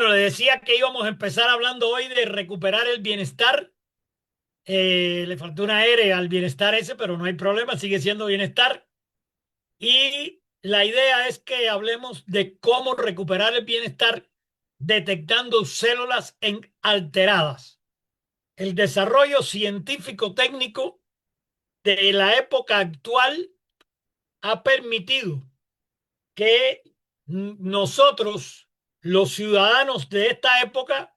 Bueno, le decía que íbamos a empezar hablando hoy de recuperar el bienestar. Le faltó una R al bienestar ese, pero no hay problema, sigue siendo bienestar. Y la idea es que hablemos de cómo recuperar el bienestar detectando células alteradas. El desarrollo científico técnico de la época actual ha permitido que nosotros, los ciudadanos de esta época,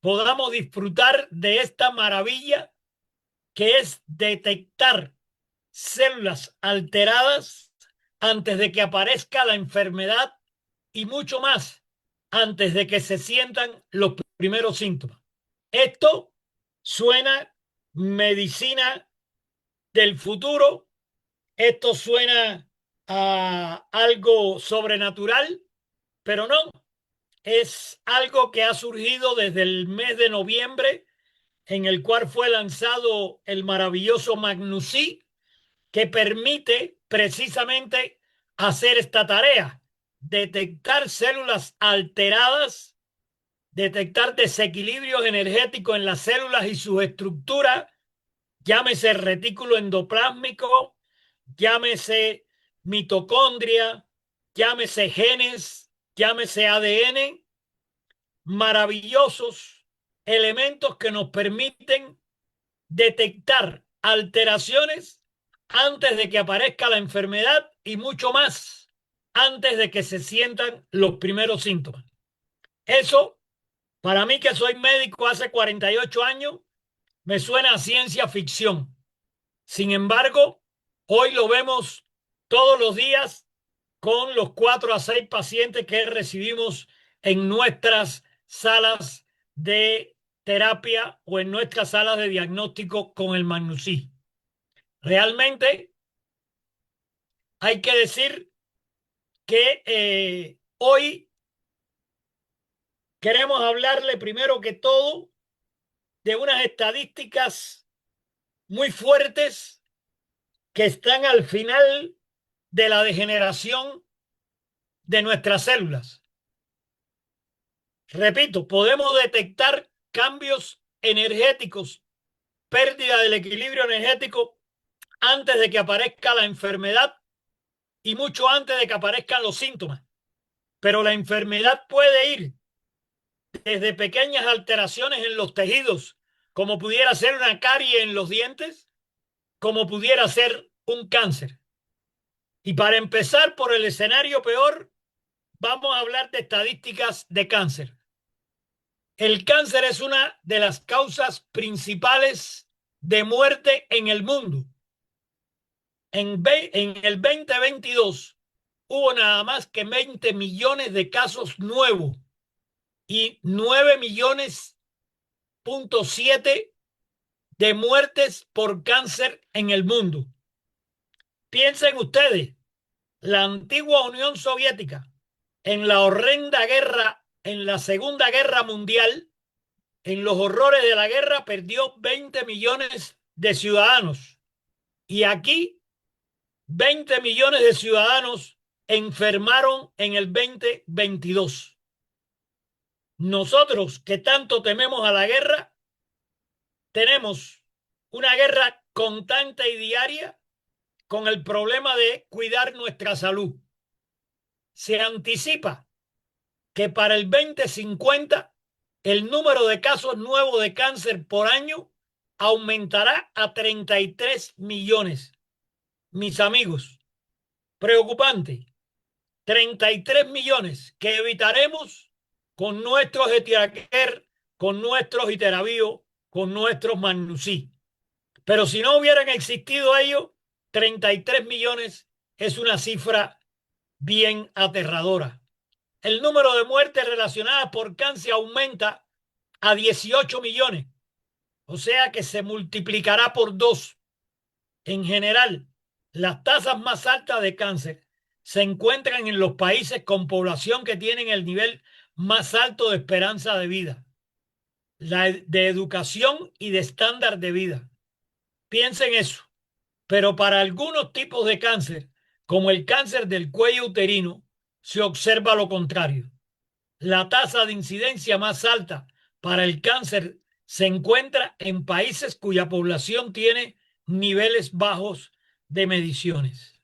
podamos disfrutar de esta maravilla que es detectar células alteradas antes de que aparezca la enfermedad y mucho más antes de que se sientan los primeros síntomas. Esto suena medicina del futuro, esto suena a algo sobrenatural, pero no, es algo que ha surgido desde el mes de noviembre, en el cual fue lanzado el maravilloso Magnusí, que permite precisamente hacer esta tarea: detectar células alteradas, detectar desequilibrios energéticos en las células y sus estructuras, llámese retículo endoplásmico, llámese mitocondria, llámese genes, llámese ADN, maravillosos elementos que nos permiten detectar alteraciones antes de que aparezca la enfermedad y mucho más antes de que se sientan los primeros síntomas. Eso, para mí que soy médico hace 48 años, me suena a ciencia ficción. Sin embargo, hoy lo vemos todos los días con los 4 a 6 pacientes que recibimos en nuestras salas de terapia o en nuestras salas de diagnóstico con el Magnusí. Realmente hay que decir que hoy queremos hablarle primero que todo de unas estadísticas muy fuertes que están al final de la degeneración de nuestras células. Repito, podemos detectar cambios energéticos, pérdida del equilibrio energético antes de que aparezca la enfermedad y mucho antes de que aparezcan los síntomas. Pero la enfermedad puede ir desde pequeñas alteraciones en los tejidos, como pudiera ser una carie en los dientes, como pudiera ser un cáncer. Y para empezar por el escenario peor, vamos a hablar de estadísticas de cáncer. El cáncer es una de las causas principales de muerte en el mundo. En el 2022 hubo nada más que 20 millones de casos nuevos y 9 millones punto 7 de muertes por cáncer en el mundo. Piensen ustedes, la antigua Unión Soviética, en la horrenda guerra, en la Segunda Guerra Mundial, en los horrores de la guerra, perdió 20 millones de ciudadanos. Y aquí 20 millones de ciudadanos enfermaron en el 2022. Nosotros que tanto tememos a la guerra, tenemos una guerra constante y diaria con el problema de cuidar nuestra salud. Se anticipa que para el 2050 el número de casos nuevos de cáncer por año aumentará a 33 millones. Mis amigos, preocupante. 33 millones que evitaremos con nuestros Etiraquer, con nuestros Iteravío, con nuestros Magnusí. Pero si no hubieran existido ellos, 33 millones es una cifra bien aterradora. El número de muertes relacionadas por cáncer aumenta a 18 millones, o sea que se multiplicará por 2. En general, las tasas más altas de cáncer se encuentran en los países con población que tienen el nivel más alto de esperanza de vida, de educación y de estándar de vida. Piensen eso. Pero para algunos tipos de cáncer, como el cáncer del cuello uterino, se observa lo contrario. la tasa de incidencia más alta para el cáncer se encuentra en países cuya población tiene niveles bajos de mediciones.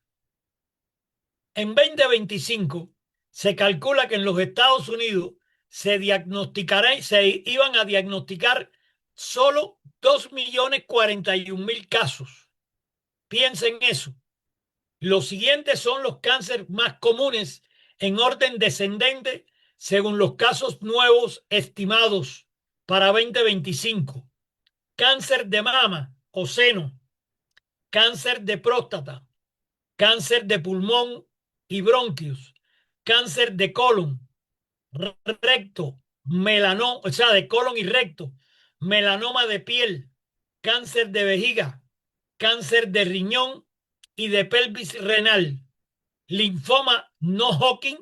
En 2025 se calcula que en los Estados Unidos se iban a diagnosticar solo 2.041.000 casos. Piensen eso. Los siguientes son los cánceres más comunes en orden descendente según los casos nuevos estimados para 2025. Cáncer de mama o seno, cáncer de próstata, cáncer de pulmón y bronquios, cáncer de colon, recto, melanoma, o sea, de colon y recto, melanoma de piel, cáncer de vejiga, cáncer de riñón y de pelvis renal, linfoma no Hodgkin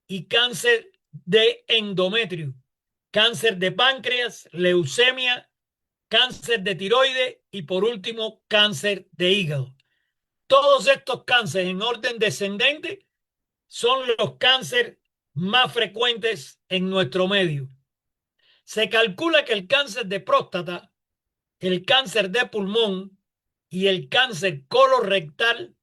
y cáncer de endometrio, cáncer de páncreas, leucemia, cáncer de tiroides y por último cáncer de hígado. Todos estos cánceres en orden descendente son los cánceres más frecuentes en nuestro medio. Se calcula que el cáncer de próstata, el cáncer de pulmón y el cáncer colorectal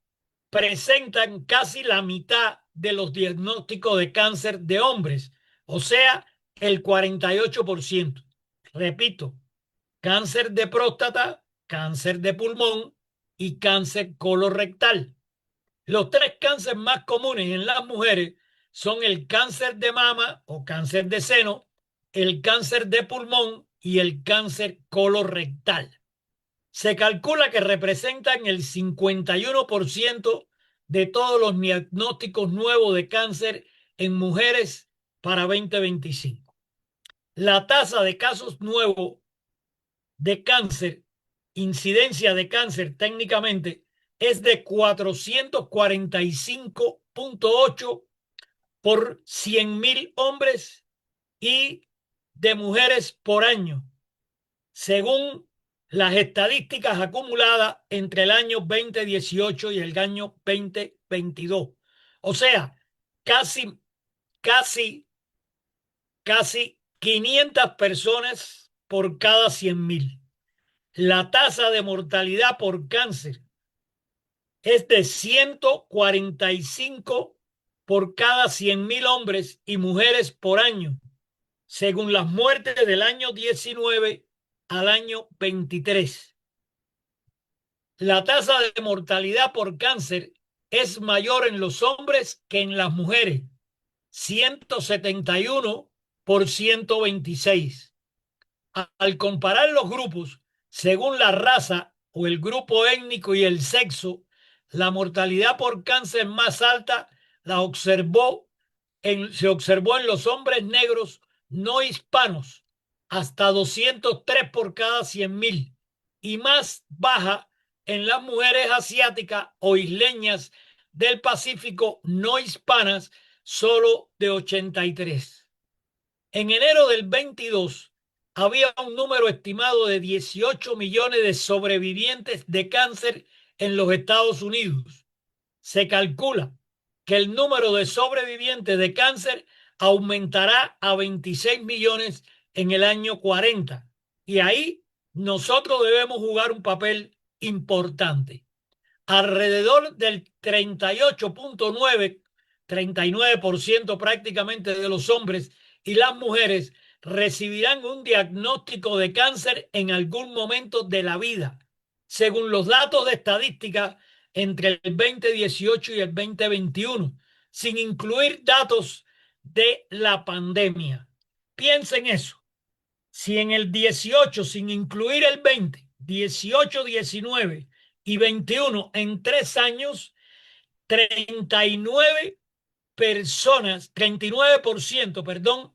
presentan casi la mitad de los diagnósticos de cáncer de hombres, o sea, el 48%. Repito, cáncer de próstata, cáncer de pulmón y cáncer colorectal. Los tres cánceres más comunes en las mujeres son el cáncer de mama o cáncer de seno, el cáncer de pulmón y el cáncer colorectal. Se calcula que representan el 51% de todos los diagnósticos nuevos de cáncer en mujeres para 2025. La tasa de casos nuevos de cáncer, incidencia de cáncer técnicamente, es de 445.8 por 100.000 hombres y de mujeres por año, según las estadísticas acumuladas entre el año 2018 y el año 2022. O sea, casi, casi, casi 500 personas por cada 100.000. La tasa de mortalidad por cáncer es de 145 por cada 100.000 hombres y mujeres por año, según las muertes del año 19 al año 23. La tasa de mortalidad por cáncer es mayor en los hombres que en las mujeres, 171 por 126. Al comparar los grupos según la raza o el grupo étnico y el sexo, la mortalidad por cáncer más alta se observó en los hombres negros no hispanos, hasta 203 por cada 100.000, y más baja en las mujeres asiáticas o isleñas del Pacífico no hispanas, solo de 83. En enero del 22 había un número estimado de 18 millones de sobrevivientes de cáncer en los Estados Unidos. Se calcula que el número de sobrevivientes de cáncer aumentará a 26 millones en el año 40. Y ahí nosotros debemos jugar un papel importante. Alrededor del 38.9, 39% prácticamente de los hombres y las mujeres recibirán un diagnóstico de cáncer en algún momento de la vida, según los datos de estadística entre el 2018 y el 2021, sin incluir datos de la pandemia. Piensen eso. Si en el 18, sin incluir el 20, 18, 19 y 21, en 3 años, 39 personas, 39%, perdón,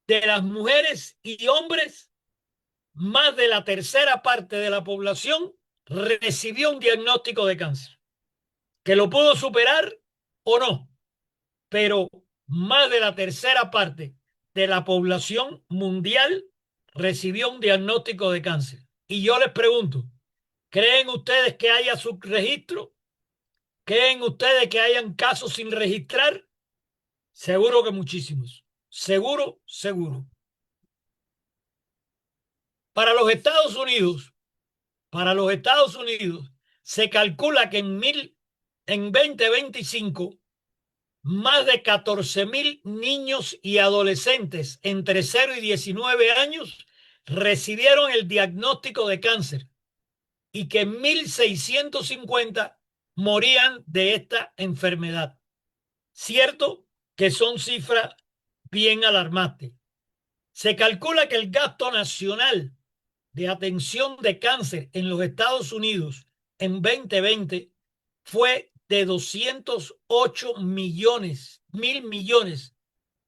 de las mujeres y hombres, más de la tercera parte de la población, recibió un diagnóstico de cáncer. Que lo pudo superar o no, pero más de la tercera parte de la población mundial recibió un diagnóstico de cáncer. Y yo les pregunto, ¿creen ustedes que haya subregistro? ¿Creen ustedes que hayan casos sin registrar? Seguro que muchísimos. seguro, seguro. Para los Estados Unidos, para los Estados Unidos, se calcula que en 2025 más de 14.000 niños y adolescentes entre 0 y 19 años recibieron el diagnóstico de cáncer y que 1.650 morían de esta enfermedad. Cierto que son cifras bien alarmantes. Se calcula que el gasto nacional de atención de cáncer en los Estados Unidos en 2020 fue de 208 millones,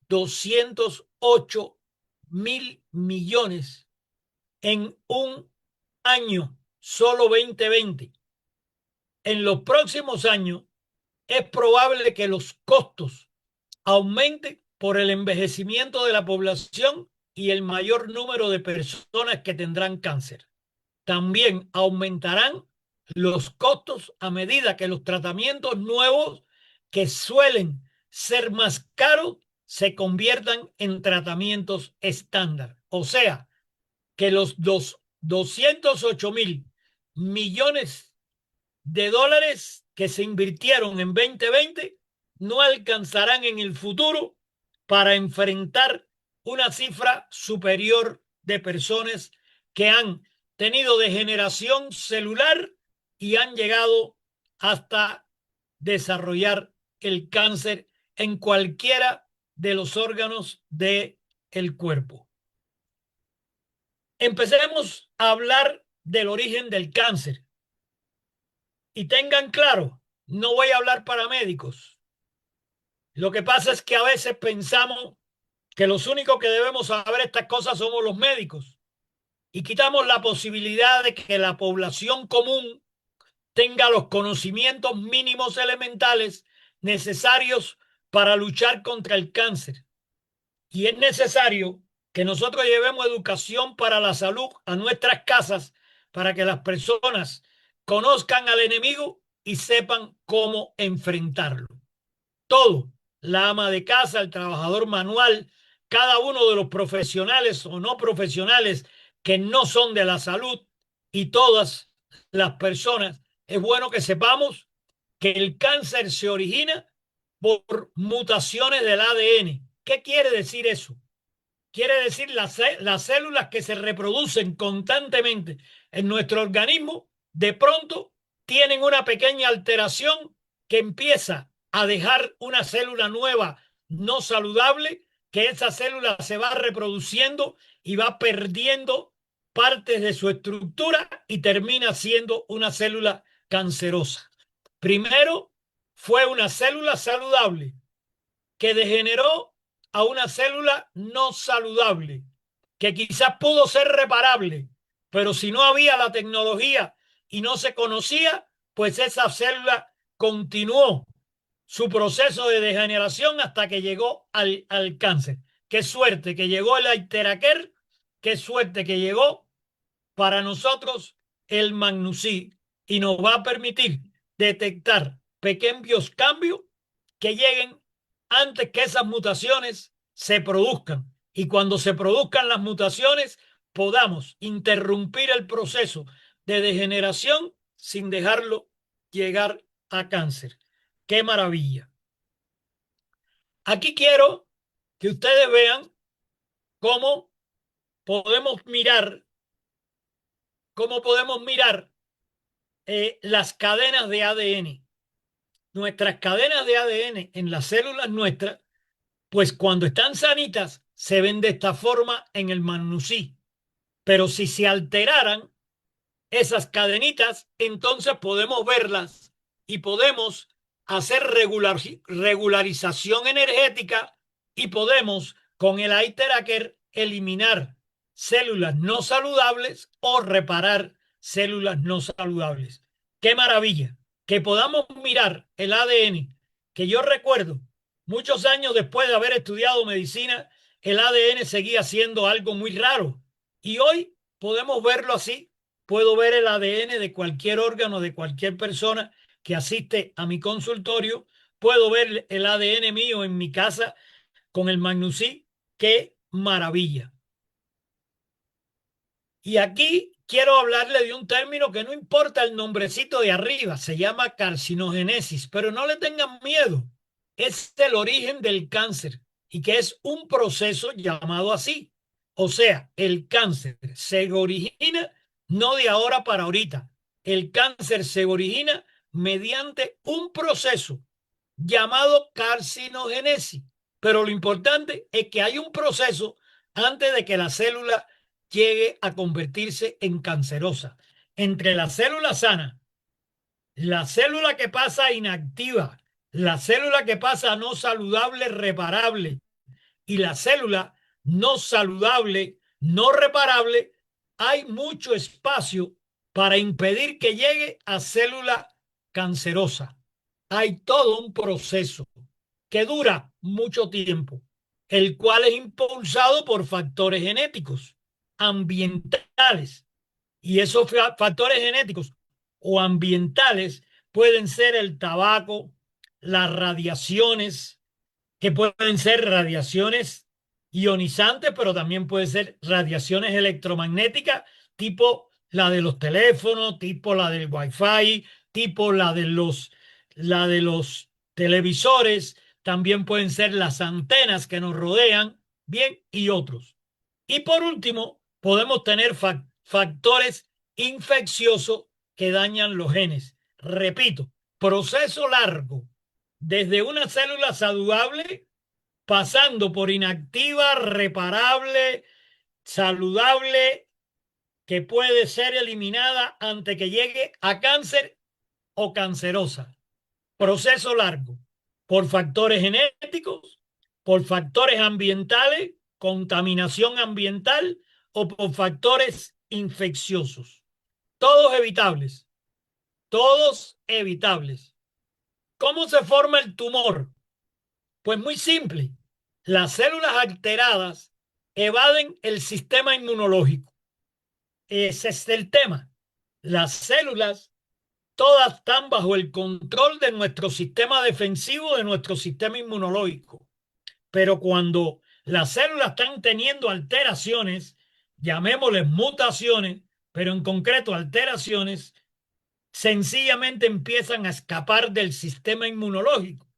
208 mil millones en un año, solo 2020. En los próximos años es probable que los costos aumenten por el envejecimiento de la población y el mayor número de personas que tendrán cáncer. También aumentarán los costos a medida que los tratamientos nuevos, que suelen ser más caros, se conviertan en tratamientos estándar. O sea, que los 208.000 millones de dólares que se invirtieron en 2020 no alcanzarán en el futuro para enfrentar una cifra superior de personas que han tenido degeneración celular y han llegado hasta desarrollar el cáncer en cualquiera de los órganos del cuerpo. Empecemos a hablar del origen del cáncer. Y tengan claro, no voy a hablar para médicos. Lo que pasa es que a veces pensamos que los únicos que debemos saber estas cosas somos los médicos y quitamos la posibilidad de que la población común tenga los conocimientos mínimos elementales necesarios para luchar contra el cáncer. Y es necesario que nosotros llevemos educación para la salud a nuestras casas para que las personas conozcan al enemigo y sepan cómo enfrentarlo. Todo, la ama de casa, el trabajador manual, cada uno de los profesionales o no profesionales que no son de la salud y todas las personas, es bueno que sepamos que el cáncer se origina por mutaciones del ADN. ¿Qué quiere decir eso? Quiere decir las células que se reproducen constantemente en nuestro organismo, de pronto tienen una pequeña alteración que empieza a dejar una célula nueva no saludable, que esa célula se va reproduciendo y va perdiendo partes de su estructura y termina siendo una célula cancerosa. Primero fue una célula saludable que degeneró a una célula no saludable, que quizás pudo ser reparable, pero si no había la tecnología y no se conocía, pues esa célula continuó su proceso de degeneración hasta que llegó al cáncer. Qué suerte que llegó el Aiteraquer, qué suerte que llegó para nosotros el Magnusí y nos va a permitir detectar pequeños cambios que lleguen antes que esas mutaciones se produzcan. Y cuando se produzcan las mutaciones, podamos interrumpir el proceso de degeneración sin dejarlo llegar a cáncer. ¡Qué maravilla! Aquí quiero que ustedes vean cómo podemos mirar, las cadenas de ADN. Nuestras cadenas de ADN en las células nuestras, pues cuando están sanitas, se ven de esta forma en el Magnusí. Pero si se alteraran esas cadenitas, entonces podemos verlas y podemos hacer regularización energética y podemos con el Aiteraquer eliminar células no saludables o reparar células no saludables. ¡Qué maravilla! Que podamos mirar el ADN, que yo recuerdo muchos años después de haber estudiado medicina, el ADN seguía siendo algo muy raro y hoy podemos verlo así. Puedo ver el ADN de cualquier órgano, de cualquier persona que asiste a mi consultorio. Puedo ver el ADN mío en mi casa con el Magnusí ¡Qué maravilla! Y aquí quiero hablarle de un término que no importa el nombrecito de arriba, se llama carcinogénesis, pero no le tengan miedo. Es el origen del cáncer y que es un proceso llamado así. O sea, el cáncer se origina no de ahora para ahorita. El cáncer se origina mediante un proceso llamado carcinogénesis. Pero lo importante es que hay un proceso antes de que la célula llegue a convertirse en cancerosa. Entre la célula sana, la célula que pasa inactiva, la célula que pasa no saludable, reparable, y la célula no saludable, no reparable, hay mucho espacio para impedir que llegue a célula cancerosa. Hay todo un proceso que dura mucho tiempo, el cual es impulsado por factores genéticos, ambientales. Y esos factores genéticos o ambientales pueden ser el tabaco, las radiaciones, que pueden ser radiaciones ionizantes, pero también pueden ser radiaciones electromagnéticas, tipo la de los teléfonos, tipo la del Wi-Fi, tipo la de los televisores, también pueden ser las antenas que nos rodean, bien, y otros. Y por último, podemos tener factores infecciosos que dañan los genes. Repito, proceso largo desde una célula saludable, pasando por inactiva, reparable, saludable, que puede ser eliminada antes que llegue a cáncer o cancerosa. Proceso largo, por factores genéticos, por factores ambientales, contaminación ambiental o por factores infecciosos. Todos evitables, todos evitables. ¿Cómo se forma el tumor? Pues muy simple. Las células alteradas evaden el sistema inmunológico. Ese es el tema. Las células todas están bajo el control de nuestro sistema defensivo, de nuestro sistema inmunológico. Pero cuando las células están teniendo alteraciones, llamémosles mutaciones, pero en concreto alteraciones, sencillamente empiezan a escapar del sistema inmunológico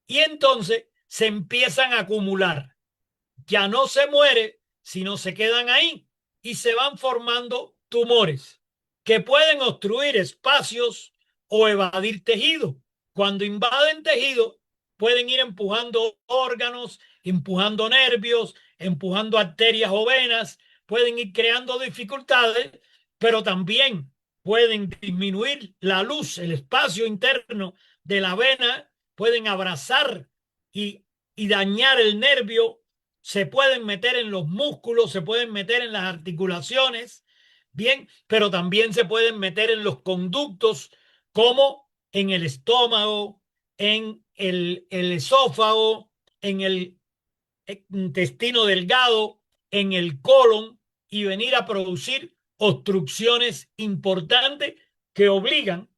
y entonces se empiezan a acumular. Ya no se muere, sino se quedan ahí y se van formando tumores que pueden obstruir espacios o evadir tejido. Cuando invaden tejido, pueden ir empujando órganos, empujando nervios, empujando arterias o venas, pueden ir creando dificultades, pero también pueden disminuir la luz, el espacio interno de la vena, pueden abrazar y dañar el nervio, se pueden meter en los músculos, se pueden meter en las articulaciones, bien, pero también se pueden meter en los conductos como en el estómago, en el esófago, en el intestino delgado, en el colon y venir a producir obstrucciones importantes que obligan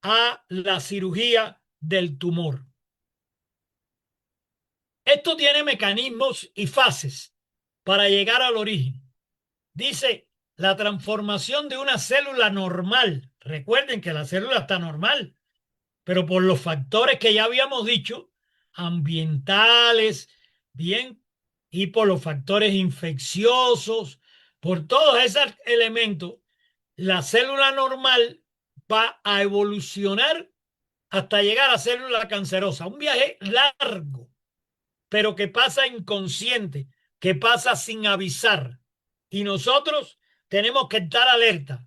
a la cirugía del tumor. Esto tiene mecanismos y fases para llegar al origen. Dice, la transformación de una célula normal. Recuerden que la célula está normal, pero por los factores que ya habíamos dicho, ambientales, bien, y por los factores infecciosos, por todos esos elementos, la célula normal va a evolucionar hasta llegar a célula cancerosa. Un viaje largo, pero que pasa inconsciente, que pasa sin avisar. Y nosotros tenemos que estar alerta.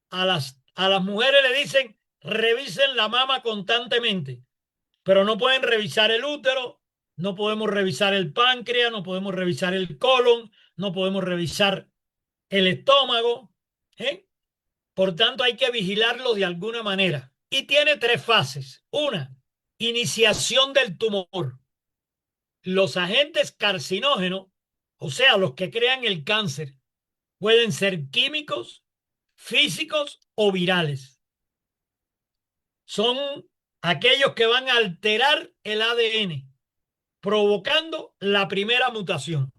A las mujeres le dicen, revisen la mama constantemente, pero no pueden revisar el útero, no podemos revisar el páncreas, no podemos revisar el colon, no podemos revisar el estómago. ¿Eh? Por tanto, hay que vigilarlo de alguna manera. Y tiene tres fases. Una, iniciación del tumor. Los agentes carcinógenos, o sea, los que crean el cáncer, pueden ser químicos, físicos o virales. Son aquellos que van a alterar el ADN, provocando la primera mutación.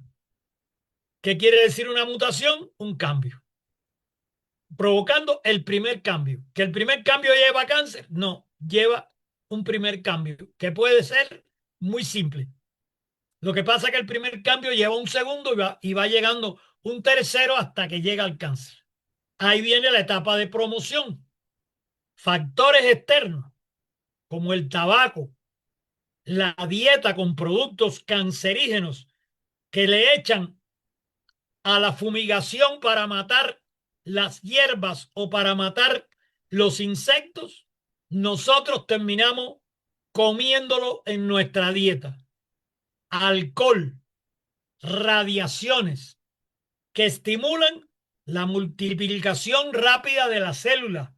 ¿Qué quiere decir una mutación? Un cambio, provocando el primer cambio. ¿Que el primer cambio lleva cáncer? No, lleva un primer cambio, que puede ser muy simple. Lo que pasa es que el primer cambio lleva un segundo y va llegando un tercero hasta que llega al cáncer. Ahí viene la etapa de promoción. Factores externos, como el tabaco, la dieta con productos cancerígenos que le echan a la fumigación para matar las hierbas o para matar los insectos, nosotros terminamos comiéndolo en nuestra dieta. Alcohol, radiaciones que estimulan la multiplicación rápida de las células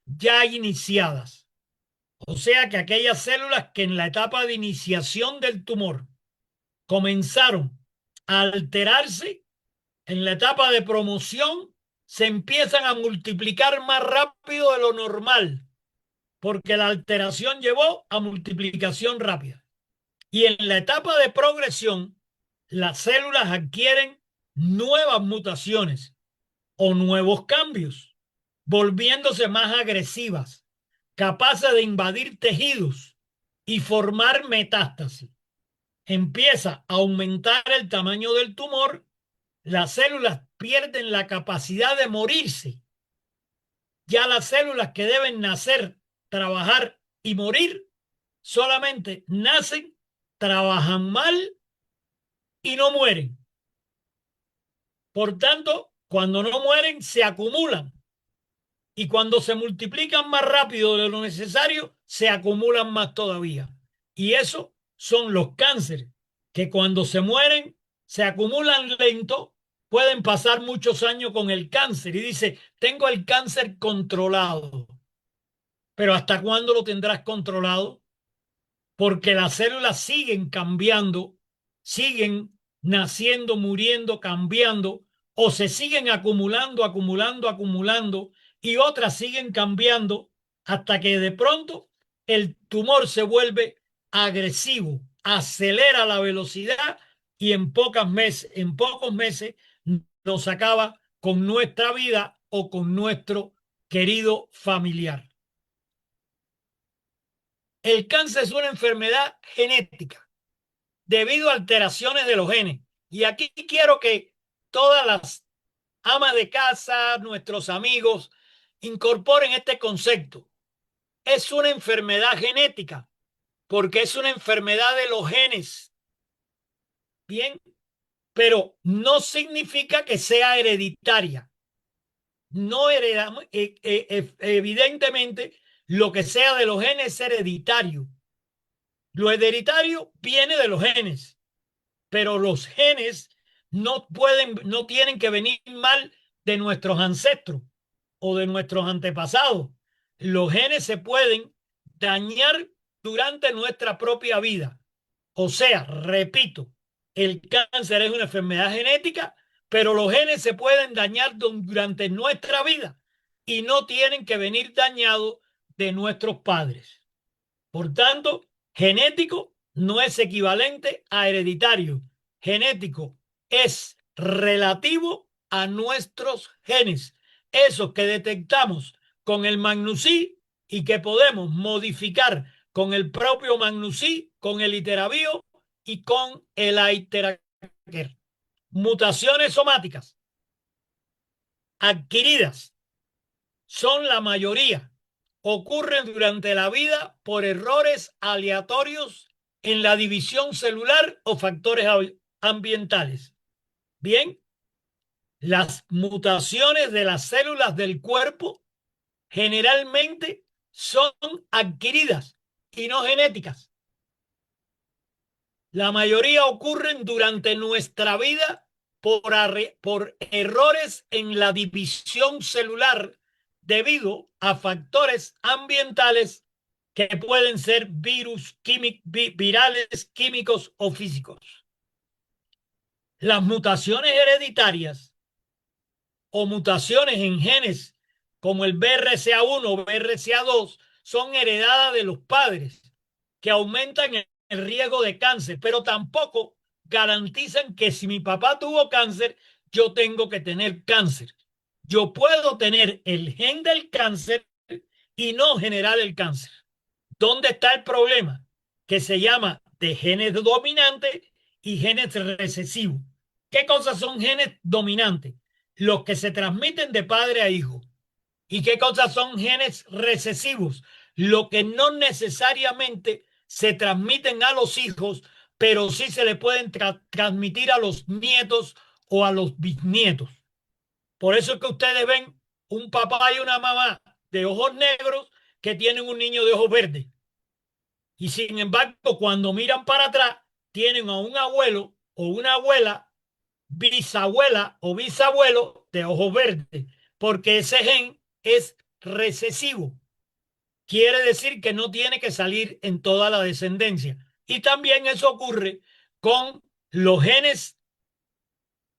ya iniciadas. O sea que aquellas células que en la etapa de iniciación del tumor comenzaron a alterarse, en la etapa de promoción se empiezan a multiplicar más rápido de lo normal, porque la alteración llevó a multiplicación rápida. Y en la etapa de progresión, las células adquieren nuevas mutaciones o nuevos cambios, volviéndose más agresivas, capaces de invadir tejidos y formar metástasis. Empieza a aumentar el tamaño del tumor, las células pierden la capacidad de morirse. Ya las células que deben nacer, trabajar y morir, solamente nacen, trabajan mal y no mueren. Por tanto, cuando no mueren, se acumulan. Y cuando se multiplican más rápido de lo necesario, se acumulan más todavía. Y eso son los cánceres, que cuando se mueren, se acumulan lento, pueden pasar muchos años con el cáncer. Y dice, tengo el cáncer controlado. Pero ¿hasta cuándo lo tendrás controlado? Porque las células siguen cambiando, siguen naciendo, muriendo, cambiando, o se siguen acumulando, acumulando, acumulando, y otras siguen cambiando hasta que de pronto el tumor se vuelve agresivo, acelera la velocidad y en pocos meses nos acaba con nuestra vida o con nuestro querido familiar. El cáncer es una enfermedad genética debido a alteraciones de los genes. Y aquí quiero que todas las amas de casa, nuestros amigos, incorporen este concepto. Es una enfermedad genética porque es una enfermedad de los genes. Bien, pero no significa que sea hereditaria. No heredamos, evidentemente, lo que sea de los genes es hereditario. Lo hereditario viene de los genes, pero los genes no tienen que venir mal de nuestros ancestros o de nuestros antepasados. Los genes se pueden dañar durante nuestra propia vida. O sea, repito, el cáncer es una enfermedad genética, pero los genes se pueden dañar durante nuestra vida y no tienen que venir dañados de nuestros padres. Por tanto, genético no es equivalente a hereditario. Genético es relativo a nuestros genes, esos que detectamos con el Magnusí y que podemos modificar con el propio Magnusí, con el Iteravio y con el Aiteraquer. Mutaciones somáticas adquiridas son la mayoría. Ocurren durante la vida por errores aleatorios en la división celular o factores ambientales. Bien, las mutaciones de las células del cuerpo generalmente son adquiridas y no genéticas. La mayoría ocurren durante nuestra vida por errores en la división celular debido a factores ambientales que pueden ser virus, virales, químicos o físicos. Las mutaciones hereditarias o mutaciones en genes como el BRCA1 o BRCA2 son heredadas de los padres, que aumentan el riesgo de cáncer, pero tampoco garantizan que si mi papá tuvo cáncer, yo tengo que tener cáncer. Yo puedo tener el gen del cáncer y no generar el cáncer. ¿Dónde está el problema? Que se llama de genes dominantes y genes recesivos. ¿Qué cosas son genes dominantes? Los que se transmiten de padre a hijo. ¿Y qué cosas son genes recesivos? Lo que no necesariamente se transmiten a los hijos, pero sí se le pueden transmitir a los nietos o a los bisnietos. Por eso es que ustedes ven un papá y una mamá de ojos negros que tienen un niño de ojos verdes. Y sin embargo, cuando miran para atrás, tienen a un abuelo o una abuela, bisabuela o bisabuelo de ojos verdes, porque ese gen es recesivo. Quiere decir que no tiene que salir en toda la descendencia. Y también eso ocurre con los genes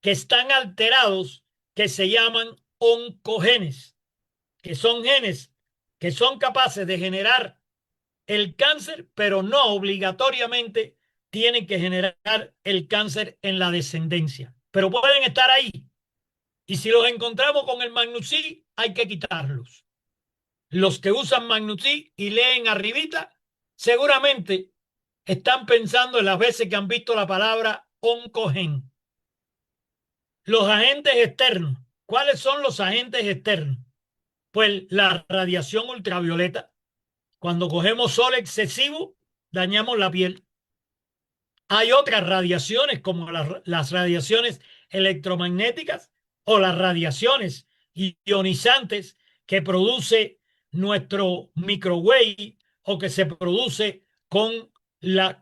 que están alterados, que se llaman oncogenes, que son genes que son capaces de generar el cáncer, pero no obligatoriamente tienen que generar el cáncer en la descendencia. Pero pueden estar ahí. Y si los encontramos con el Magnusí, hay que quitarlos. Los que usan Magnusí y leen arribita, seguramente están pensando en las veces que han visto la palabra oncogen. Los agentes externos. ¿Cuáles son los agentes externos? Pues la radiación ultravioleta. Cuando cogemos sol excesivo, dañamos la piel. Hay otras radiaciones como las radiaciones electromagnéticas o las radiaciones ionizantes que produce nuestro microwave o que se produce con las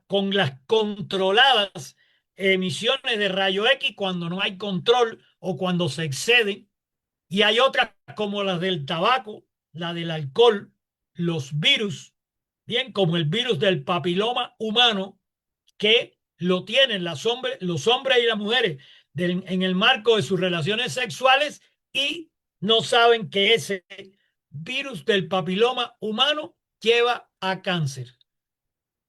controladas emisiones de rayo X cuando no hay control o cuando se exceden. Y hay otras como las del tabaco, la del alcohol, los virus, bien como el virus del papiloma humano, que lo tienen los hombres y las mujeres en el marco de sus relaciones sexuales y no saben que ese virus del papiloma humano lleva a cáncer.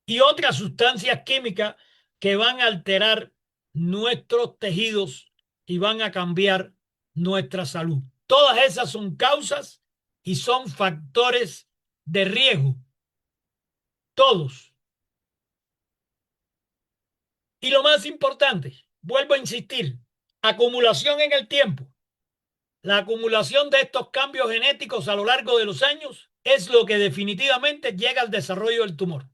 Y otras sustancias químicas que van a alterar nuestros tejidos y van a cambiar nuestra salud. Todas esas son causas y son factores de riesgo. Todos. Y lo más importante, vuelvo a insistir, acumulación en el tiempo. La acumulación de estos cambios genéticos a lo largo de los años es lo que definitivamente llega al desarrollo del tumor.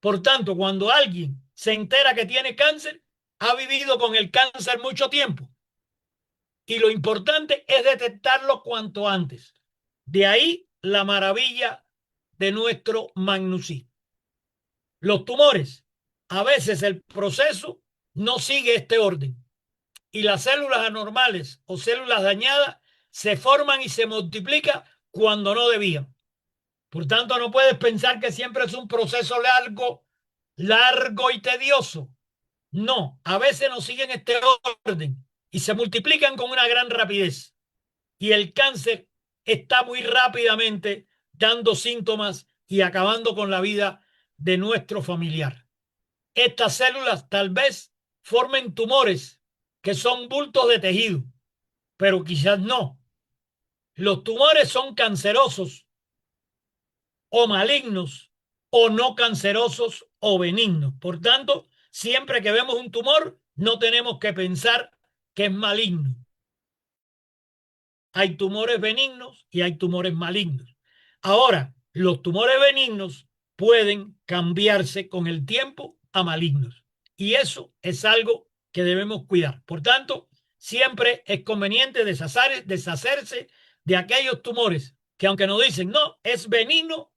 Por tanto, cuando alguien se entera que tiene cáncer, ha vivido con el cáncer mucho tiempo. Y lo importante es detectarlo cuanto antes. De ahí la maravilla de nuestro Magnusí. Los tumores, a veces el proceso no sigue este orden y las células anormales o células dañadas se forman y se multiplican cuando no debían. Por tanto, no puedes pensar que siempre es un proceso largo y tedioso. No, a veces no siguen este orden y se multiplican con una gran rapidez. Y el cáncer está muy rápidamente dando síntomas y acabando con la vida de nuestro familiar. Estas células tal vez formen tumores que son bultos de tejido, pero quizás no. Los tumores son cancerosos o malignos o no cancerosos o benignos. Por tanto, siempre que vemos un tumor, no tenemos que pensar que es maligno. Hay tumores benignos y hay tumores malignos. Ahora, los tumores benignos pueden cambiarse con el tiempo a malignos. Y eso es algo que debemos cuidar. Por tanto, siempre es conveniente deshacerse de aquellos tumores que aunque nos dicen, no, es benigno,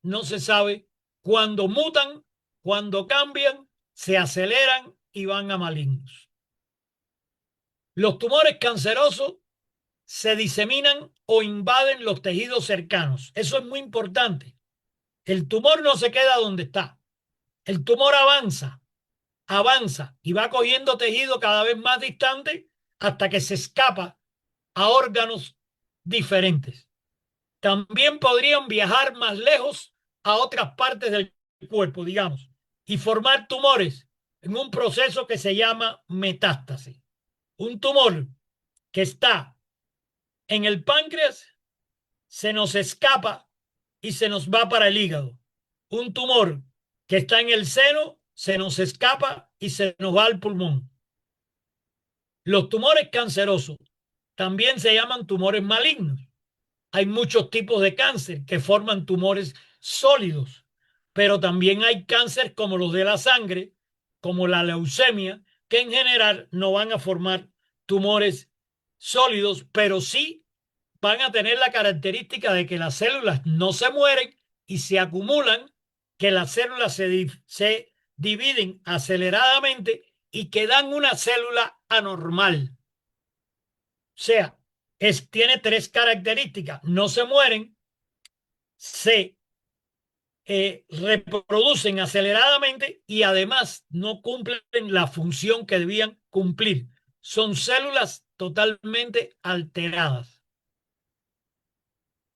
no se sabe cuándo mutan, cuándo cambian, se aceleran y van a malignos. Los tumores cancerosos se diseminan o invaden los tejidos cercanos. Eso es muy importante. El tumor no se queda donde está. El tumor avanza y va cogiendo tejido cada vez más distante hasta que se escapa a órganos diferentes. También podrían viajar más lejos a otras partes del cuerpo, digamos, y formar tumores en un proceso que se llama metástasis. Un tumor que está en el páncreas se nos escapa y se nos va para el hígado. Un tumor que está en el seno se nos escapa y se nos va al pulmón. Los tumores cancerosos también se llaman tumores malignos. Hay muchos tipos de cáncer que forman tumores sólidos, pero también hay cáncer como los de la sangre, como la leucemia, que en general no van a formar tumores sólidos, pero sí van a tener la característica de que las células no se mueren y se acumulan, que las células se dividen aceleradamente y que dan una célula anormal. O sea, tiene tres características. No se mueren, se reproducen aceleradamente y además no cumplen la función que debían cumplir. Son células totalmente alteradas.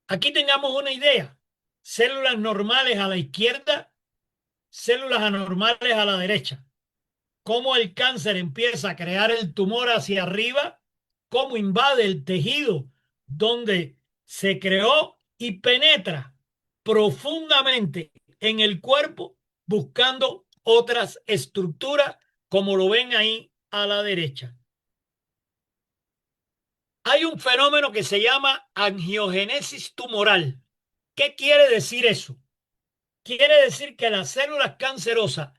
Aquí tengamos una idea. Células normales a la izquierda, células anormales a la derecha. Cómo el cáncer empieza a crear el tumor hacia arriba, cómo invade el tejido donde se creó y penetra profundamente en el cuerpo buscando otras estructuras, como lo ven ahí a la derecha. Hay un fenómeno que se llama angiogénesis tumoral. ¿Qué quiere decir eso? Quiere decir que las células cancerosas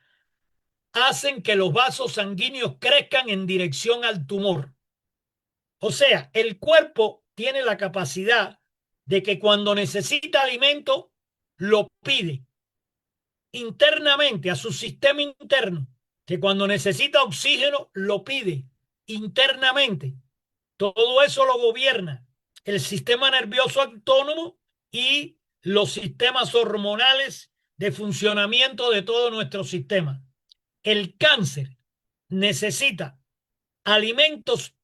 hacen que los vasos sanguíneos crezcan en dirección al tumor. O sea, el cuerpo tiene la capacidad de que cuando necesita alimento, lo pide internamente a su sistema interno, que cuando necesita oxígeno, lo pide internamente. Todo eso lo gobierna el sistema nervioso autónomo y los sistemas hormonales de funcionamiento de todo nuestro sistema. El cáncer necesita alimentos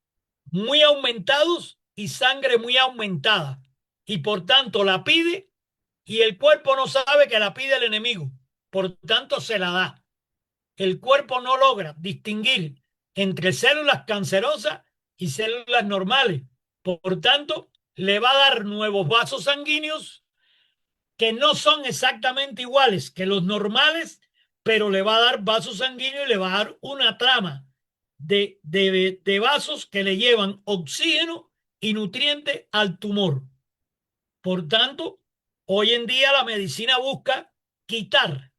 muy aumentados y sangre muy aumentada y por tanto la pide y el cuerpo no sabe que la pide el enemigo, por tanto se la da. El cuerpo no logra distinguir entre células cancerosas y células normales, por tanto le va a dar nuevos vasos sanguíneos que no son exactamente iguales que los normales, pero le va a dar vasos sanguíneos y le va a dar una trama de vasos que le llevan oxígeno y nutrientes al tumor. Por tanto, hoy en día la medicina busca quitar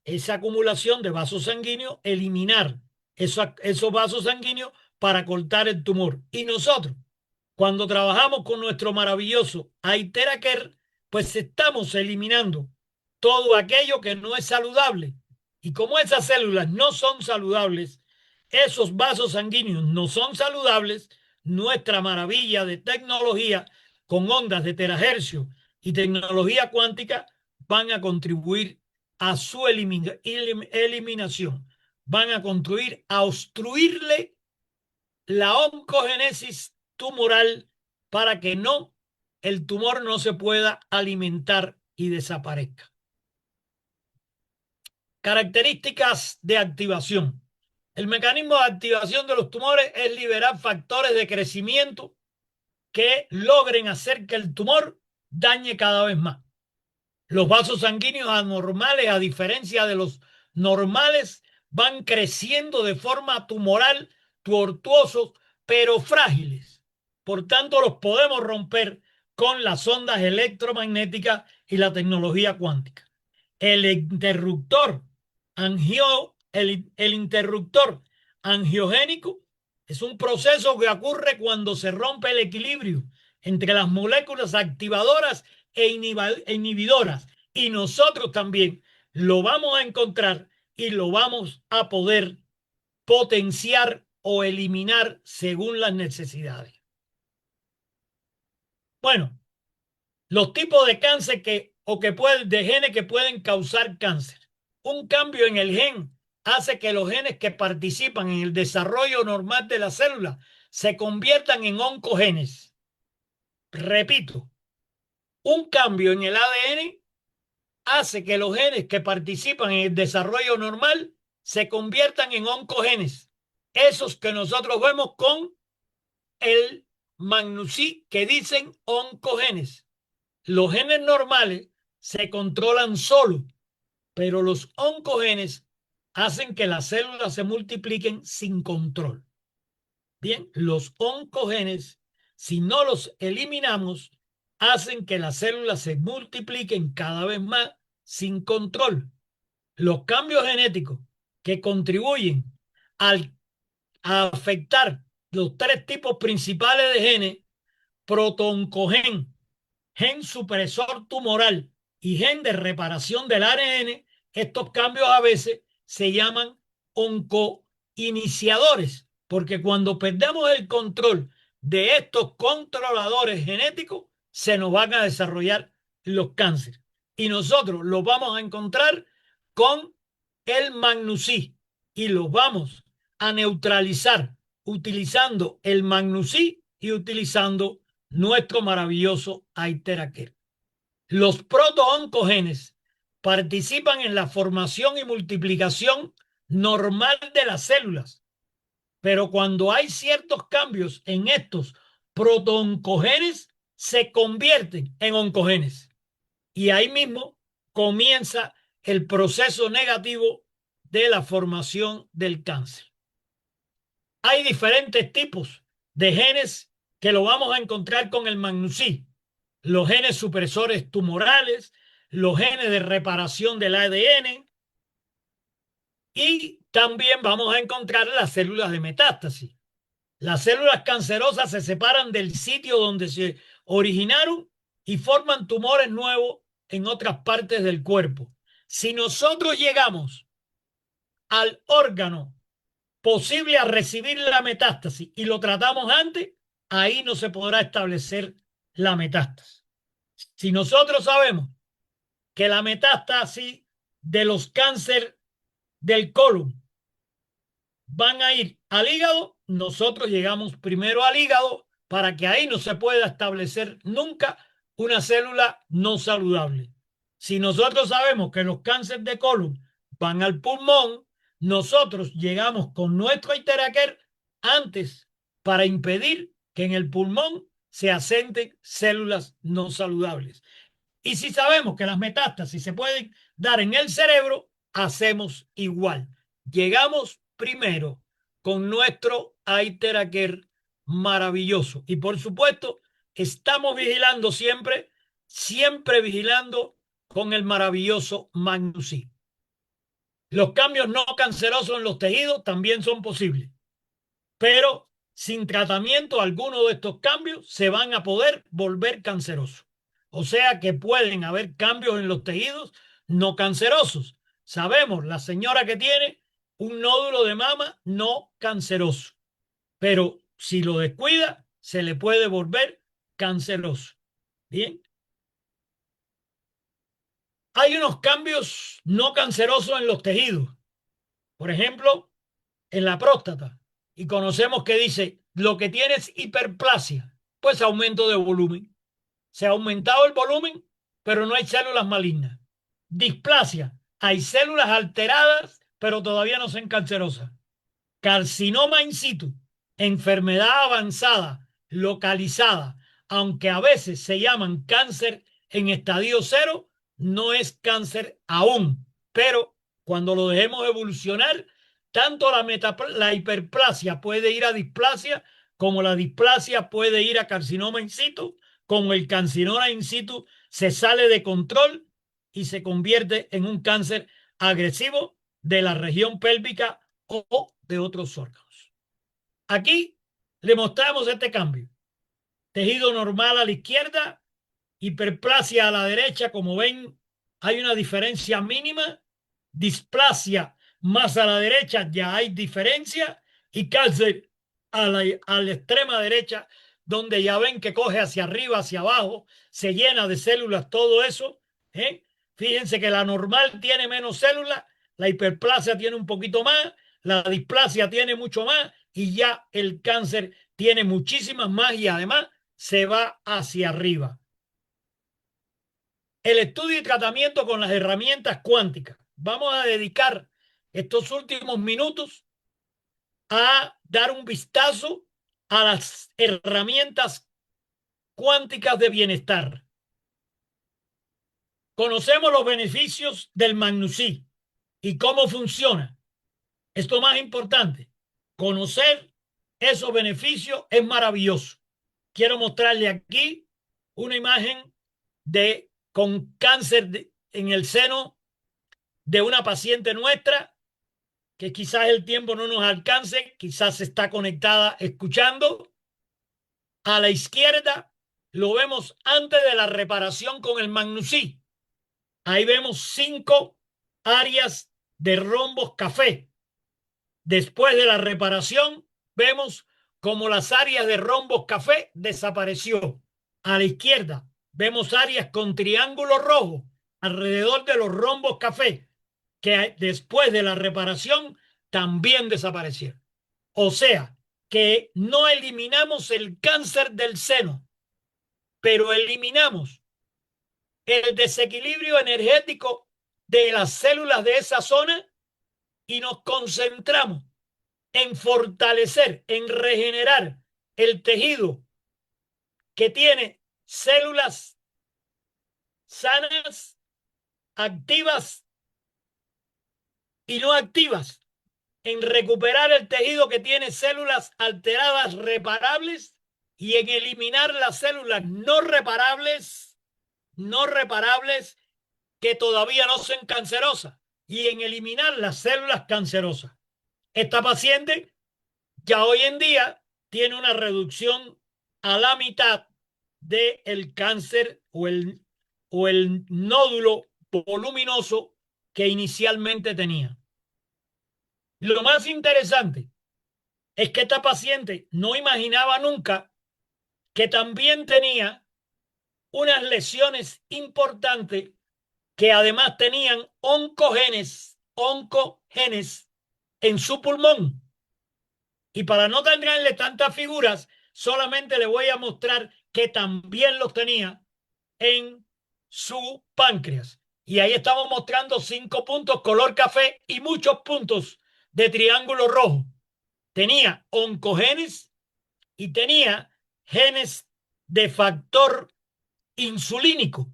esa acumulación de vasos sanguíneos, eliminar esos vasos sanguíneos para cortar el tumor. Y nosotros, cuando trabajamos con nuestro maravilloso Aiteraker, pues estamos eliminando todo aquello que no es saludable. Y como esas células no son saludables, esos vasos sanguíneos no son saludables, nuestra maravilla de tecnología con ondas de terahercios y tecnología cuántica van a contribuir a su eliminación, van a contribuir a obstruirle la oncogénesis tumoral para que el tumor no se pueda alimentar y desaparezca. Características de activación. El mecanismo de activación de los tumores es liberar factores de crecimiento que logren hacer que el tumor dañe cada vez más. Los vasos sanguíneos anormales, a diferencia de los normales, van creciendo de forma tumoral, tortuosos, pero frágiles. Por tanto, los podemos romper con las ondas electromagnéticas y la tecnología cuántica. El interruptor el interruptor angiogénico es un proceso que ocurre cuando se rompe el equilibrio entre las moléculas activadoras e inhibidoras. Y nosotros también lo vamos a encontrar y lo vamos a poder potenciar o eliminar según las necesidades. Bueno, los tipos de cáncer de genes que pueden causar cáncer. Un cambio en el gen hace que los genes que participan en el desarrollo normal de la célula se conviertan en oncogenes. Repito, un cambio en el ADN hace que los genes que participan en el desarrollo normal se conviertan en oncogenes, esos que nosotros vemos con el Magnusí, que dicen oncogenes. Los genes normales se controlan solos, pero los oncogenes hacen que las células se multipliquen sin control. Bien, los oncogenes, si no los eliminamos, hacen que las células se multipliquen cada vez más sin control. Los cambios genéticos que contribuyen a afectar los tres tipos principales de genes, protooncogen, gen supresor tumoral y gen de reparación del ARN, estos cambios a veces se llaman oncoiniciadores, porque cuando perdemos el control de estos controladores genéticos, se nos van a desarrollar los cánceres. Y nosotros los vamos a encontrar con el Magnusí y los vamos a neutralizar utilizando el Magnusí y utilizando nuestro maravilloso Aiteraquer. Los protooncogenes participan en la formación y multiplicación normal de las células, pero cuando hay ciertos cambios en estos protooncogenes, se convierten en oncogenes. Y ahí mismo comienza el proceso negativo de la formación del cáncer. Hay diferentes tipos de genes que lo vamos a encontrar con el Magnusí. Los genes supresores tumorales, los genes de reparación del ADN y también vamos a encontrar las células de metástasis. Las células cancerosas se separan del sitio donde se originaron y forman tumores nuevos en otras partes del cuerpo. Si nosotros llegamos al órgano posible a recibir la metástasis y lo tratamos antes, ahí no se podrá establecer la metástasis. Si nosotros sabemos que la metástasis de los cánceres del colon van a ir al hígado, nosotros llegamos primero al hígado para que ahí no se pueda establecer nunca una célula no saludable. Si nosotros sabemos que los cánceres de colon van al pulmón, nosotros llegamos con nuestro Aiteraquer antes para impedir que en el pulmón se asenten células no saludables. Y si sabemos que las metástasis se pueden dar en el cerebro, hacemos igual. Llegamos primero con nuestro Aiteraquer maravilloso. Y por supuesto, estamos vigilando siempre, siempre vigilando con el maravilloso Magnusí. Los cambios no cancerosos en los tejidos también son posibles, pero sin tratamiento alguno de estos cambios se van a poder volver cancerosos. O sea que pueden haber cambios en los tejidos no cancerosos. Sabemos, la señora que tiene un nódulo de mama no canceroso, pero si lo descuida, se le puede volver canceroso. Bien. Hay unos cambios no cancerosos en los tejidos. Por ejemplo, en la próstata. Y conocemos que dice, lo que tiene es hiperplasia, pues aumento de volumen. Se ha aumentado el volumen, pero no hay células malignas. Displasia, hay células alteradas, pero todavía no son cancerosas. Carcinoma in situ, enfermedad avanzada, localizada, aunque a veces se llaman cáncer en estadio 0, no es cáncer aún, pero cuando lo dejemos evolucionar, tanto la hiperplasia puede ir a displasia, como la displasia puede ir a carcinoma in situ, como el carcinoma in situ se sale de control y se convierte en un cáncer agresivo de la región pélvica o de otros órganos. Aquí le mostramos este cambio. Tejido normal a la izquierda, hiperplasia a la derecha. Como ven, hay una diferencia mínima. Displasia más a la derecha, ya hay diferencia. Y cáncer a la extrema derecha, donde ya ven que coge hacia arriba, hacia abajo, se llena de células, todo eso. Fíjense que la normal tiene menos células, la hiperplasia tiene un poquito más, la displasia tiene mucho más y ya el cáncer tiene muchísimas más y además se va hacia arriba. El estudio y tratamiento con las herramientas cuánticas. Vamos a dedicar estos últimos minutos a dar un vistazo a las herramientas cuánticas de bienestar. Conocemos los beneficios del Magnusí y cómo funciona. Esto más importante, conocer esos beneficios es maravilloso. Quiero mostrarle aquí una imagen de con cáncer en el seno de una paciente nuestra que quizás el tiempo no nos alcance, quizás está conectada escuchando. A la izquierda lo vemos antes de la reparación con el Magnusí. Ahí vemos 5 áreas de rombos café. Después de la reparación, vemos como las áreas de rombos café desapareció. A la izquierda vemos áreas con triángulo rojo alrededor de los rombos café que después de la reparación también desaparecieron. O sea, que no eliminamos el cáncer del seno, pero eliminamos el desequilibrio energético de las células de esa zona y nos concentramos en fortalecer, en regenerar el tejido que tiene células sanas, activas y no activas, en recuperar el tejido que tiene células alteradas reparables y en eliminar las células no reparables que todavía no son cancerosas y en eliminar las células cancerosas. Esta paciente ya hoy en día tiene una reducción a la mitad del cáncer o el nódulo voluminoso que inicialmente tenía. Lo más interesante es que esta paciente no imaginaba nunca que también tenía unas lesiones importantes que además tenían oncogenes en su pulmón. Y para no tenerle tantas figuras, solamente le voy a mostrar que también los tenía en su páncreas. Y ahí estamos mostrando 5 puntos color café y muchos puntos de triángulo rojo. Tenía oncogenes y tenía genes de factor insulínico,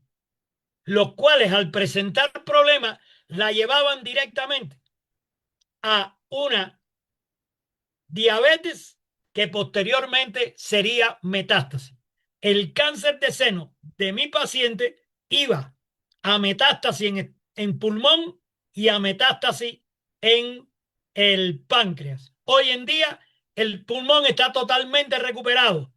los cuales al presentar problemas la llevaban directamente a una diabetes que posteriormente sería metástasis. El cáncer de seno de mi paciente iba a metástasis en pulmón y a metástasis en el páncreas. Hoy en día el pulmón está totalmente recuperado.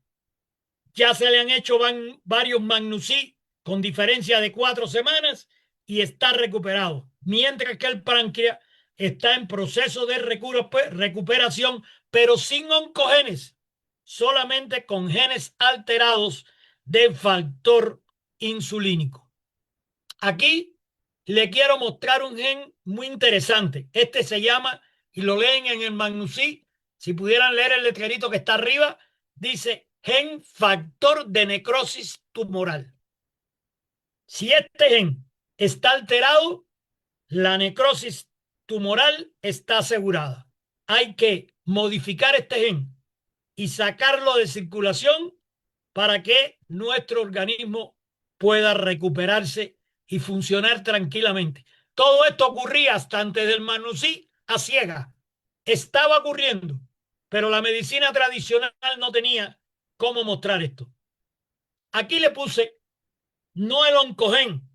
Ya se le han hecho varios Magnusí con diferencia de 4 semanas y está recuperado. Mientras que el páncreas está en proceso de recuperación, pero sin oncogenes, solamente con genes alterados de factor insulínico. Aquí le quiero mostrar un gen muy interesante. Este se llama, y lo leen en el Magnusí, si pudieran leer el letrerito que está arriba, dice gen factor de necrosis tumoral. Si este gen está alterado, la necrosis tumoral está asegurada. Hay que modificar este gen y sacarlo de circulación para que nuestro organismo pueda recuperarse y funcionar tranquilamente. Todo esto ocurría hasta antes del Magnusí a ciegas. Estaba ocurriendo, pero la medicina tradicional no tenía cómo mostrar esto. Aquí le puse no el oncogen,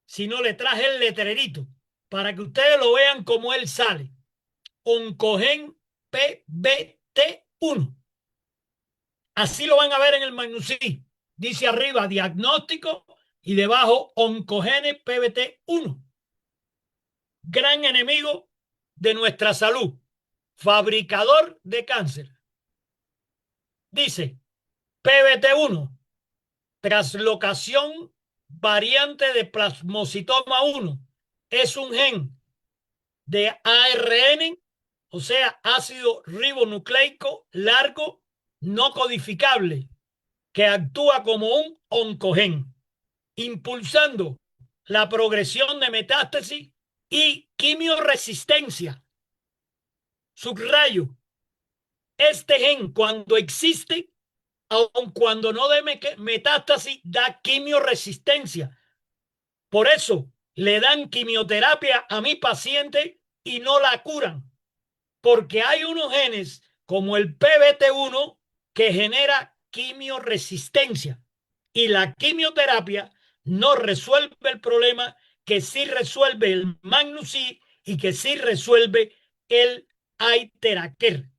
sino le traje el letrerito para que ustedes lo vean como él sale. Oncogen PBT1. Así lo van a ver en el Magnusí. Dice arriba diagnóstico y debajo oncogenes PBT1. Gran enemigo de nuestra salud. Fabricador de cáncer. Dice PBT1. Translocación variante de plasmocitoma 1. Es un gen de ARN, o sea, ácido ribonucleico largo no codificable, que actúa como un oncogen, impulsando la progresión de metástasis y quimioresistencia subrayo, este gen cuando existe, aun cuando no dé metástasis, da quimioresistencia. Por eso le dan quimioterapia a mi paciente y no la curan, porque hay unos genes como el PBT1 que genera quimioresistencia y la quimioterapia no resuelve el problema que sí resuelve el Magnus-C y que sí resuelve el Aiteraquer.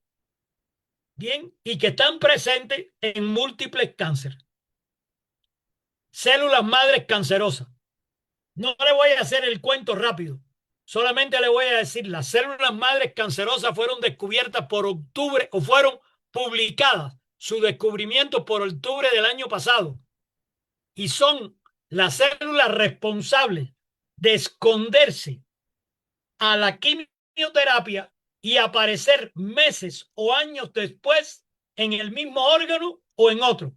Bien, y que están presentes en múltiples cánceres. Células madres cancerosas. No le voy a hacer el cuento rápido. Solamente le voy a decir, las células madres cancerosas fueron descubiertas por octubre o fueron publicadas, su descubrimiento por octubre del año pasado. Y son las células responsables de esconderse a la quimioterapia y aparecer meses o años después en el mismo órgano o en otro.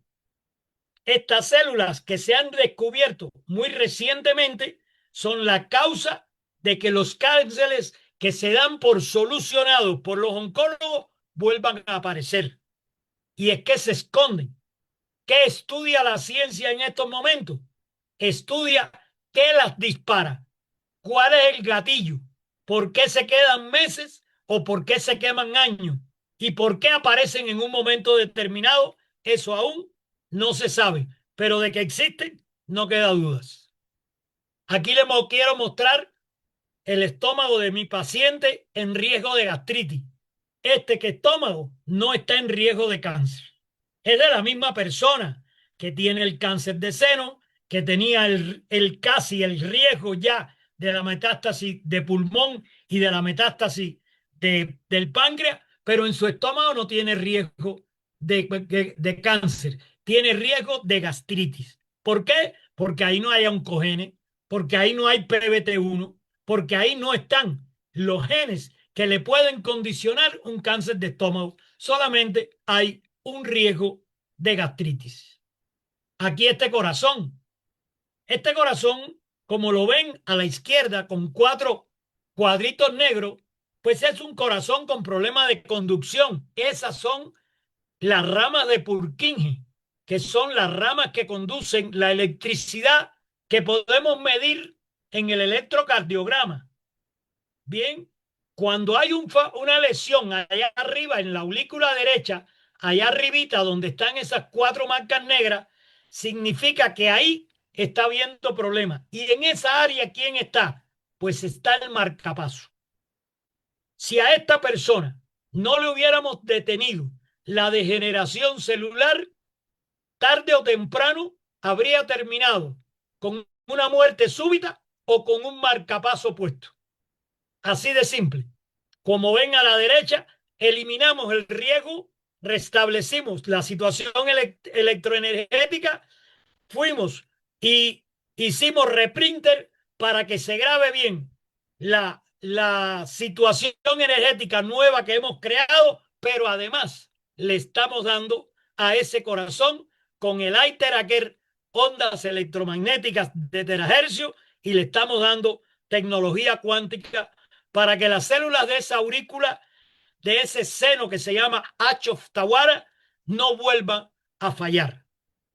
Estas células que se han descubierto muy recientemente son la causa de que los cánceres que se dan por solucionados por los oncólogos vuelvan a aparecer. Y es que se esconden. ¿Qué estudia la ciencia en estos momentos? Estudia qué las dispara, cuál es el gatillo, por qué se quedan meses o por qué se queman años y por qué aparecen en un momento determinado. Eso aún no se sabe, pero de que existen no queda dudas. Aquí les quiero mostrar el estómago de mi paciente en riesgo de gastritis. Este estómago no está en riesgo de cáncer. Es de la misma persona que tiene el cáncer de seno, que tenía casi el riesgo ya de la metástasis de pulmón y de la metástasis del páncreas, pero en su estómago no tiene riesgo de cáncer, tiene riesgo de gastritis. ¿Por qué? Porque ahí no hay oncogenes, porque ahí no hay PBT1, porque ahí no están los genes que le pueden condicionar un cáncer de estómago. Solamente hay un riesgo de gastritis. Aquí este corazón. Este corazón, como lo ven a la izquierda con 4 cuadritos negros, pues es un corazón con problema de conducción. Esas son las ramas de Purkinje, que son las ramas que conducen la electricidad que podemos medir en el electrocardiograma. Bien, cuando hay una lesión allá arriba en la aurícula derecha, allá arribita donde están esas 4 marcas negras, significa que ahí está habiendo problemas. Y en esa área, ¿quién está? Pues está el marcapaso. Si a esta persona no le hubiéramos detenido la degeneración celular, tarde o temprano habría terminado con una muerte súbita o con un marcapaso puesto. Así de simple. Como ven a la derecha, eliminamos el riesgo, restablecimos la situación electroenergética, fuimos y hicimos reprinter para que se grabe bien la situación energética nueva que hemos creado, pero además le estamos dando a ese corazón con el Aiteraquer ondas electromagnéticas de terahercios y le estamos dando tecnología cuántica para que las células de esa aurícula, de ese seno que se llama H-Tawara, no vuelvan a fallar,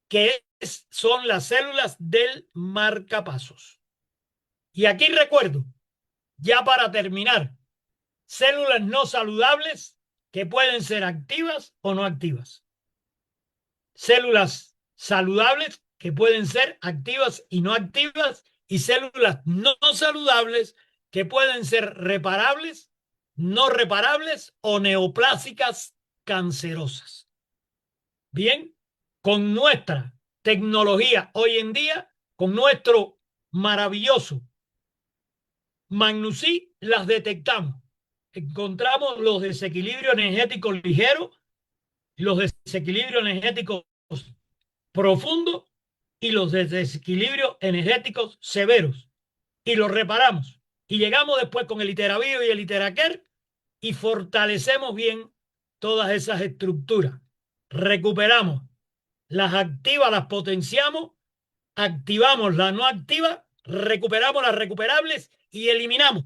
que son las células del marcapasos. Y aquí recuerdo, ya para terminar, células no saludables que pueden ser activas o no activas. Células saludables que pueden ser activas y no activas, y células no saludables que pueden ser reparables, no reparables o neoplásicas cancerosas. Bien, con nuestra tecnología hoy en día, con nuestro maravilloso Magnus-C, las detectamos. Encontramos los desequilibrios energéticos ligeros, los desequilibrios energéticos profundos y los desequilibrios energéticos severos. Y los reparamos. Y llegamos después con el Iteravío y el Iteraquer y fortalecemos bien todas esas estructuras. Recuperamos las activas, las potenciamos, activamos las no activas, recuperamos las recuperables y eliminamos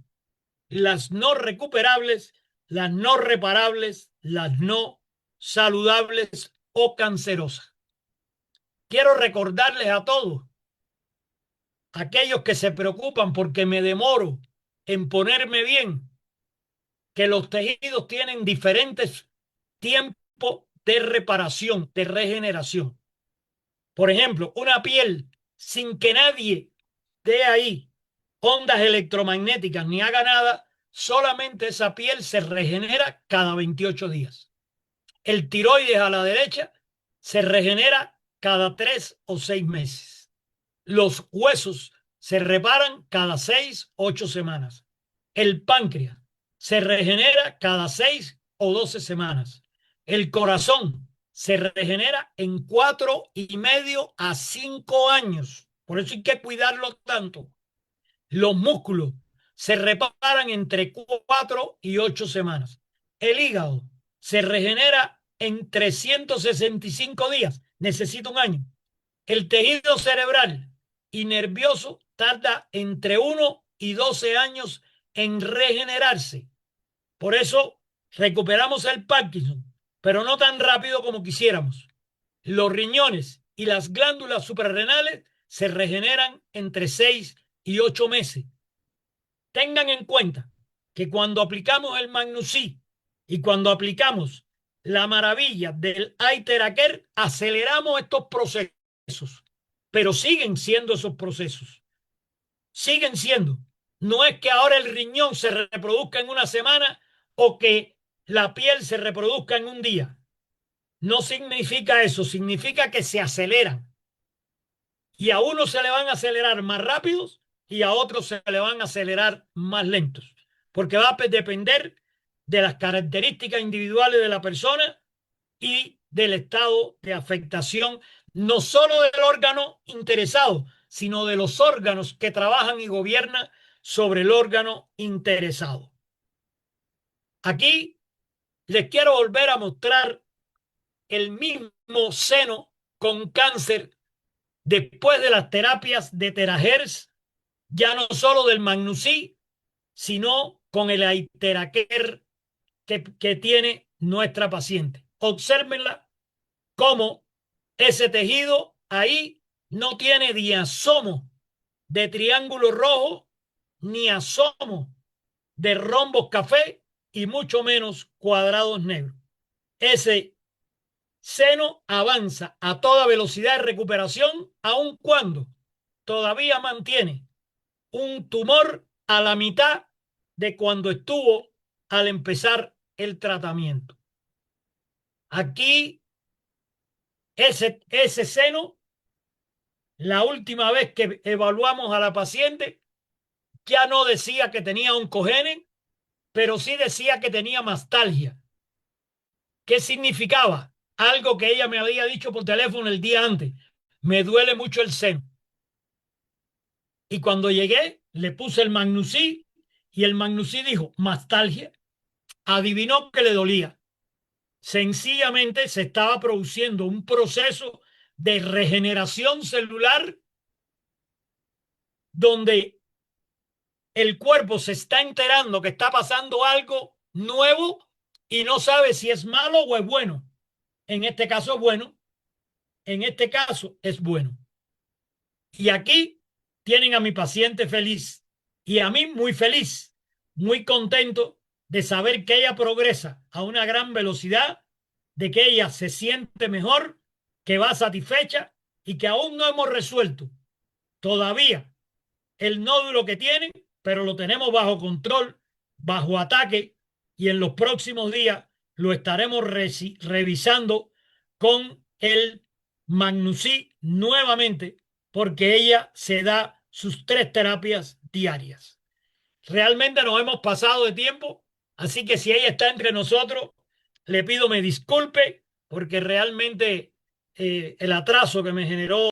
las no recuperables, las no reparables, las no saludables o cancerosas. Quiero recordarles a todos, aquellos que se preocupan porque me demoro en ponerme bien, que los tejidos tienen diferentes tiempos de reparación, de regeneración. Por ejemplo, una piel sin que nadie dé ahí ondas electromagnéticas ni haga nada, solamente esa piel se regenera cada 28 días. El tiroides a la derecha se regenera cada 3 o 6 meses. Los huesos se reparan cada 6, 8 semanas. El páncreas se regenera cada 6 o 12 semanas. El corazón se regenera en 4,5 a 5 años. Por eso hay que cuidarlo tanto. Los músculos se reparan entre 4 y 8 semanas. El hígado se regenera en 365 días. Necesita un año. El tejido cerebral y nervioso tarda entre 1 y 12 años en regenerarse. Por eso recuperamos el Parkinson, pero no tan rápido como quisiéramos. Los riñones y las glándulas suprarrenales se regeneran entre 6 y 8 meses. Tengan en cuenta que cuando aplicamos el Magnusí y cuando aplicamos la maravilla del Aiteraker, aceleramos estos procesos, pero siguen siendo esos procesos. Siguen siendo. No es que ahora el riñón se reproduzca en una semana o que la piel se reproduzca en un día. No significa eso, significa que se aceleran. Y a uno se le van a acelerar más rápidos y a otros se le van a acelerar más lentos, porque va a depender de las características individuales de la persona y del estado de afectación, no solo del órgano interesado, sino de los órganos que trabajan y gobiernan sobre el órgano interesado. Aquí les quiero volver a mostrar el mismo seno con cáncer después de las terapias de terahertz, ya no solo del Magnusí, sino con el Aiteraker que tiene nuestra paciente. Obsérvenla cómo ese tejido ahí no tiene ni asomo de triángulo rojo, ni asomo de rombos café y mucho menos cuadrados negros. Ese seno avanza a toda velocidad de recuperación, aun cuando todavía mantiene un tumor a la mitad de cuando estuvo al empezar el tratamiento. Aquí, ese seno, la última vez que evaluamos a la paciente, ya no decía que tenía oncogene, pero sí decía que tenía mastalgia. ¿Qué significaba? Algo que ella me había dicho por teléfono el día antes. Me duele mucho el seno. Y cuando llegué, le puse el Magnusí y el Magnusí dijo, mastalgia. Adivinó que le dolía. Sencillamente se estaba produciendo un proceso de regeneración celular donde el cuerpo se está enterando que está pasando algo nuevo y no sabe si es malo o es bueno. En este caso es bueno, en este caso es bueno. Y aquí tienen a mi paciente feliz y a mí muy feliz, muy contento de saber que ella progresa a una gran velocidad, de que ella se siente mejor, que va satisfecha y que aún no hemos resuelto todavía el nódulo que tienen, pero lo tenemos bajo control, bajo ataque, y en los próximos días lo estaremos revisando con el Magnusí nuevamente, porque ella se da sus 3 terapias diarias. Realmente nos hemos pasado de tiempo, así que si ella está entre nosotros, le pido me disculpe, porque realmente el atraso que me generó